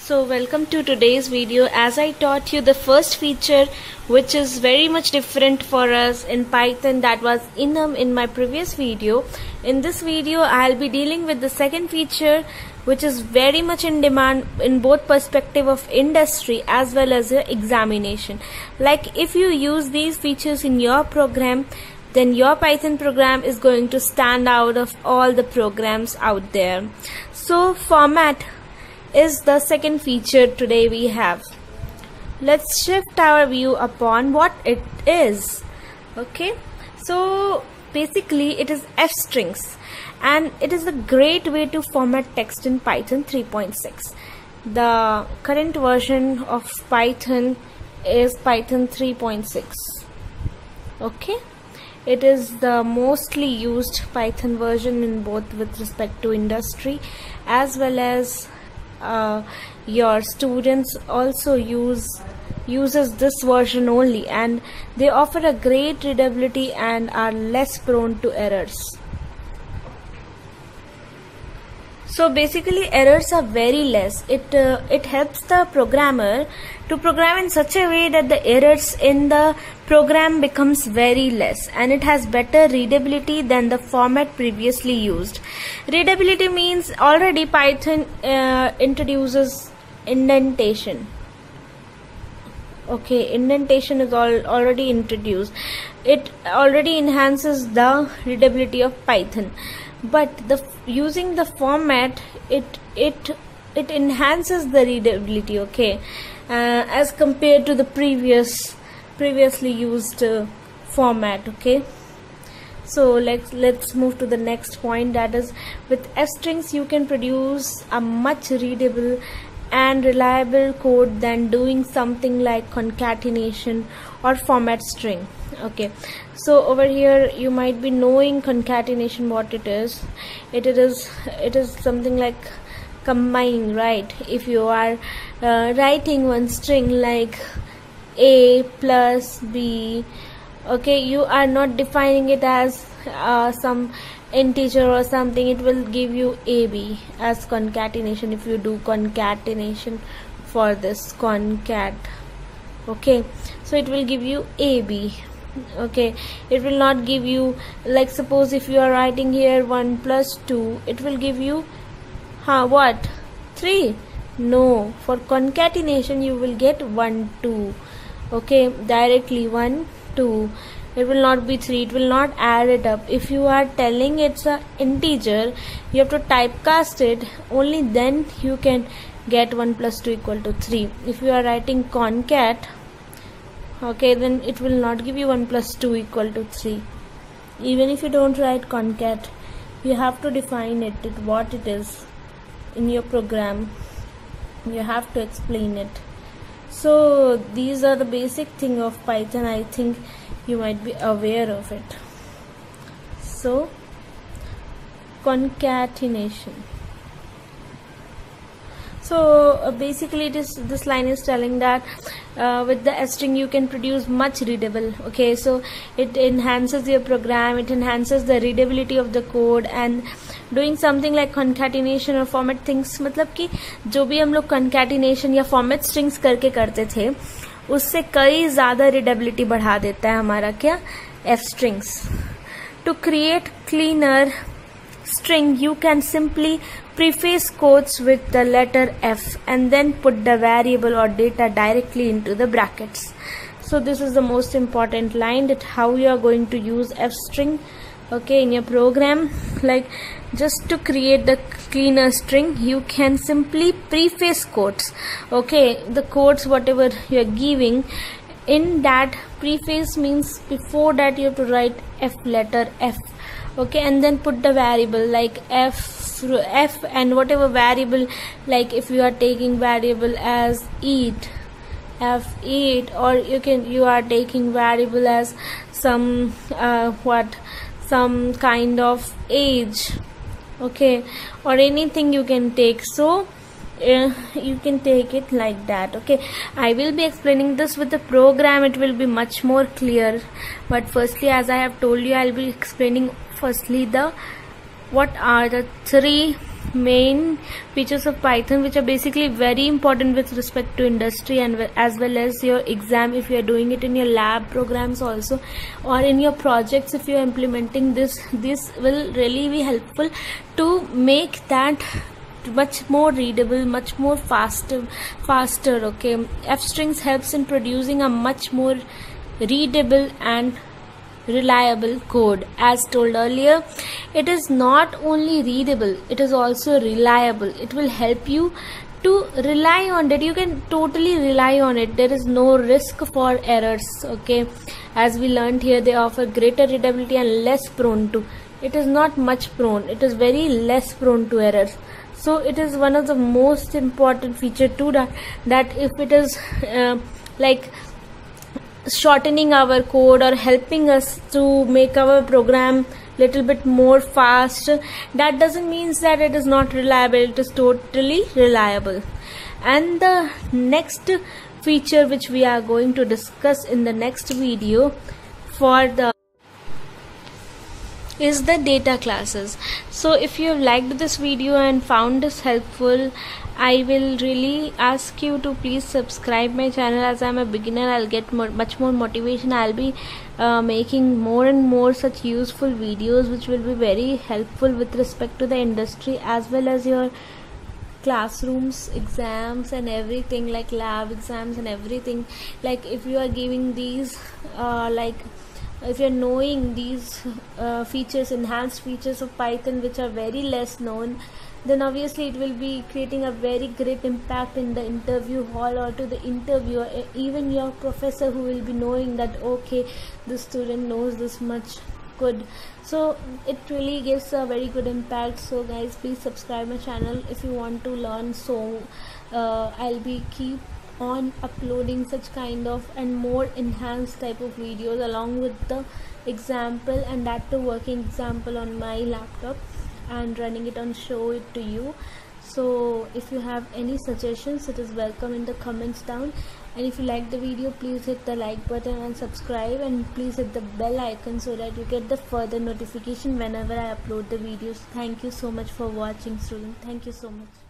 So welcome to today's video. As I taught you the first feature, which is very much different for us in Python, that was enum in my previous video. In this video I'll be dealing with the second feature, which is very much in demand in both perspective of industry as well as your examination. Like if you use these features in your program, then your Python program is going to stand out of all the programs out there. So format is the second feature today we have. Let's shift our view upon what it is. Okay, so basically it is F strings, and it is a great way to format text in Python 3.6. The current version of Python is Python 3.6. okay, it is the mostly used Python version in both with respect to industry as well as your students also uses this version only, and they offer a great readability and are less prone to errors. So basically errors are very less. It helps the programmer to program in such a way that the errors in the program becomes very less, and it has better readability than the format previously used. Readability means already Python introduces indentation. Okay, indentation is already introduced. It already enhances the readability of Python. But using the format, it enhances the readability, okay, as compared to the previously used format. Okay, so let's move to the next point, that is with F strings you can produce a much readable and reliable code than doing something like concatenation or format string. Okay, so over here you might be knowing concatenation, what it is. It is something like combining, right? If you are writing one string like A plus B, okay, you are not defining it as some integer or something, it will give you AB as concatenation if you do concatenation for this concat. Okay, so it will give you AB. Okay, it will not give you, like suppose if you are writing here 1 plus 2, it will give you what, 3? No, for concatenation you will get 1 2. Okay, directly 1 2. It will not be 3, it will not add it up. If you are telling it's a integer, you have to typecast it, only then you can get 1 plus 2 equal to 3. If you are writing concat, okay, then it will not give you 1 plus 2 equal to 3. Even if you don't write concat, you have to define it, what it is in your program. You have to explain it. So these are the basic thing of Python. I think you might be aware of it. So concatenation. So basically this line is telling that with the F string you can produce much readable. Okay, so it enhances your program, it enhances the readability of the code, and doing something like concatenation or format things, मतलब कि जो भी हम लोग concatenation या format strings करके करते थे, उससे कई ज़्यादा readability बढ़ा देता है हमारा क्या F strings. To create cleaner string, you can simply preface quotes with the letter F and then put the variable or data directly into the brackets. So this is the most important line, that how you are going to use F string, okay, in your program. Like just to create the cleaner string, you can simply preface quotes. Okay, the quotes whatever you are giving, in that preface means before that you have to write letter F. Okay, and then put the variable like F and whatever variable, like if you are taking variable as eat, F8, or you are taking variable as some some kind of age, okay, or anything you can take. So you can take it like that. Okay, I will be explaining this with the program, it will be much more clear, but firstly, as I have told you, I will be explaining firstly what are the three main features of Python which are basically very important with respect to industry and as well as your exam if you are doing it in your lab programs also, or in your projects if you are implementing this will really be helpful to make that much more readable, much more faster. Okay, F-strings helps in producing a much more readable and reliable code. As told earlier, it is not only readable, it is also reliable. It will help you to rely on it. You can totally rely on it. There is no risk for errors. Okay, as we learned here, they offer greater readability and less prone to. It is not much prone, it is very less prone to errors. So it is one of the most important feature to that if it is like shortening our code or helping us to make our program little bit more fast, that doesn't mean that it is not reliable. It is totally reliable. And the next feature which we are going to discuss in the next video is the data classes. So if you have liked this video and found this helpful, I will really ask you to please subscribe my channel. As I'm a beginner, I'll get much more motivation. I'll be making more and more such useful videos which will be very helpful with respect to the industry as well as your classrooms, exams and everything, like lab exams and everything. Like if you are giving these if you're knowing these features, enhanced features of Python which are very less known, then obviously it will be creating a very great impact in the interview hall or to the interviewer, even your professor who will be knowing that okay, the student knows this much good. So it really gives a very good impact. So guys, please subscribe my channel if you want to learn. So I'll be keep on uploading such kind of and more enhanced type of videos along with the example, and that too working example on my laptop and running it on show it to you. So if you have any suggestions, it is welcome in the comments down. And if you like the video, please hit the like button and subscribe, and please hit the bell icon so that you get the further notification whenever I upload the videos. Thank you so much for watching, students. Thank you so much.